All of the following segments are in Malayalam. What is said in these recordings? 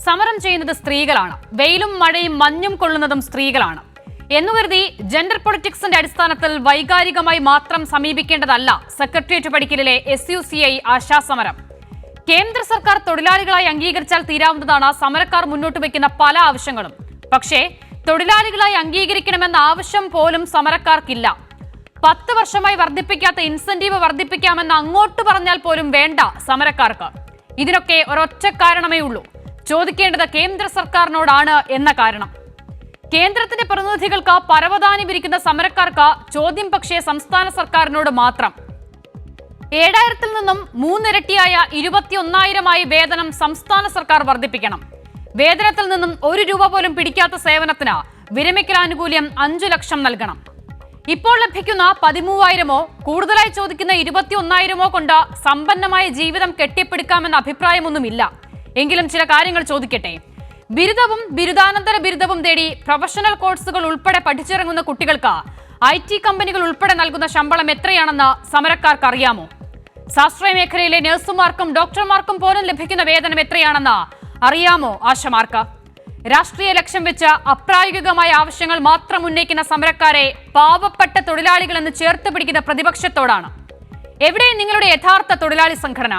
സമരം ചെയ്യുന്നത് സ്ത്രീകളാണ്. വെയിലും മഴയും മഞ്ഞും കൊള്ളുന്നതും സ്ത്രീകളാണ് എന്നുകരുതി ജെൻഡർ പൊളിറ്റിക്സിന്റെ അടിസ്ഥാനത്തിൽ വൈകാരികമായി മാത്രം സമീപിക്കേണ്ടതല്ല സെക്രട്ടേറിയറ്റ് പടിക്കലിലെ SUCI ആശാസമരം. കേന്ദ്ര സർക്കാർ തൊഴിലാളികളായി അംഗീകരിച്ചാൽ തീരാവുന്നതാണ് സമരക്കാർ മുന്നോട്ട് വയ്ക്കുന്ന പല ആവശ്യങ്ങളും. പക്ഷേ തൊഴിലാളികളായി അംഗീകരിക്കണമെന്ന ആവശ്യം പോലും സമരക്കാർക്കില്ല. 10 വർഷമായി വർദ്ധിപ്പിക്കാത്ത ഇൻസെന്റീവ് വർദ്ധിപ്പിക്കാമെന്ന് അങ്ങോട്ട് പറഞ്ഞാൽ പോലും വേണ്ട സമരക്കാർക്ക്. ഇതിനൊക്കെ ഒരൊറ്റ കാരണമേ ഉള്ളൂ. ചോദിക്കേണ്ടത് കേന്ദ്ര സർക്കാരിനോടാണ് എന്ന കാരണം. കേന്ദ്രത്തിന്റെ പ്രതിനിധികൾക്ക് പരവതാനി വിരിക്കുന്ന സമരക്കാർക്ക് ചോദ്യം പക്ഷേ സംസ്ഥാന സർക്കാരിനോട് മാത്രം. 7,000-ൽ നിന്നും 3 ഇരട്ടിയായ 21,000-ആയി വേതനം സംസ്ഥാന സർക്കാർ വർദ്ധിപ്പിക്കണം. വേതനത്തിൽ നിന്നും 1 രൂപ പോലും പിടിക്കാത്ത സേവനത്തിന് വിരമിക്കലാനുകൂല്യം 5 ലക്ഷം നൽകണം. ഇപ്പോൾ ലഭിക്കുന്ന 13,000-ഓ കൂടുതലായി ചോദിക്കുന്ന 21,000-ഓ കൊണ്ട് സമ്പന്നമായ ജീവിതം കെട്ടിപ്പടുക്കാമെന്ന അഭിപ്രായമൊന്നുമില്ല. എങ്കിലും ചില കാര്യങ്ങൾ ചോദിക്കട്ടെ. ബിരുദവും ബിരുദാനന്തര ബിരുദവും തേടി പ്രൊഫഷണൽ കോഴ്സുകൾ ഉൾപ്പെടെ പഠിച്ചിറങ്ങുന്ന കുട്ടികൾക്ക് IT കമ്പനികൾ ഉൾപ്പെടെ നൽകുന്ന ശമ്പളം എത്രയാണെന്ന് സമരക്കാർക്ക് അറിയാമോ? ശാസ്ത്രീയ മേഖലയിലെ നഴ്സുമാർക്കും ഡോക്ടർമാർക്കും പോലും ലഭിക്കുന്ന വേതനം എത്രയാണെന്ന് അറിയാമോ ആശമാർക്ക്? രാഷ്ട്രീയ ലക്ഷ്യം വെച്ച് അപ്രായോഗികമായ ആവശ്യങ്ങൾ മാത്രം ഉന്നയിക്കുന്ന സമരക്കാരെ പാവപ്പെട്ട തൊഴിലാളികളെന്ന് ചേർത്ത് പിടിക്കുന്ന പ്രതിപക്ഷത്തോടാണ്. എവിടെ നിങ്ങളുടെ യഥാർത്ഥ തൊഴിലാളി സംഘടന?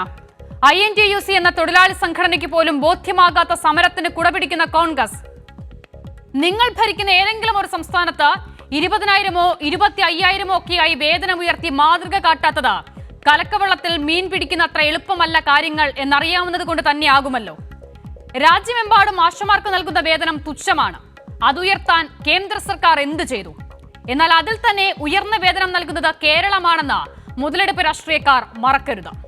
INTUC എന്ന തൊഴിലാളി സംഘടനയ്ക്ക് പോലും ബോധ്യമാകാത്ത സമരത്തിന് കുടപിടിക്കുന്ന കോൺഗ്രസ്. നിങ്ങൾ ഭരിക്കുന്ന ഏതെങ്കിലും ഒരു സംസ്ഥാനത്ത് 20,000-ഓ 25,000-ഓ ഒക്കെയായി വേതനമുയർത്തി മാതൃക കാട്ടാത്തത് കലക്കവെള്ളത്തിൽ മീൻ പിടിക്കുന്ന അത്ര എളുപ്പമല്ല കാര്യങ്ങൾ എന്നറിയാവുന്നത് കൊണ്ട് തന്നെയാകുമല്ലോ. രാജ്യമെമ്പാടും ആശമാർക്ക് നൽകുന്ന വേതനം തുച്ഛമാണ്. അതുയർത്താൻ കേന്ദ്ര സർക്കാർ എന്ത് ചെയ്തു? എന്നാൽ അതിൽ തന്നെ ഉയർന്ന വേതനം നൽകുന്നത് കേരളമാണെന്ന് മുതലെടുപ്പ് രാഷ്ട്രീയക്കാർ മറക്കരുത്.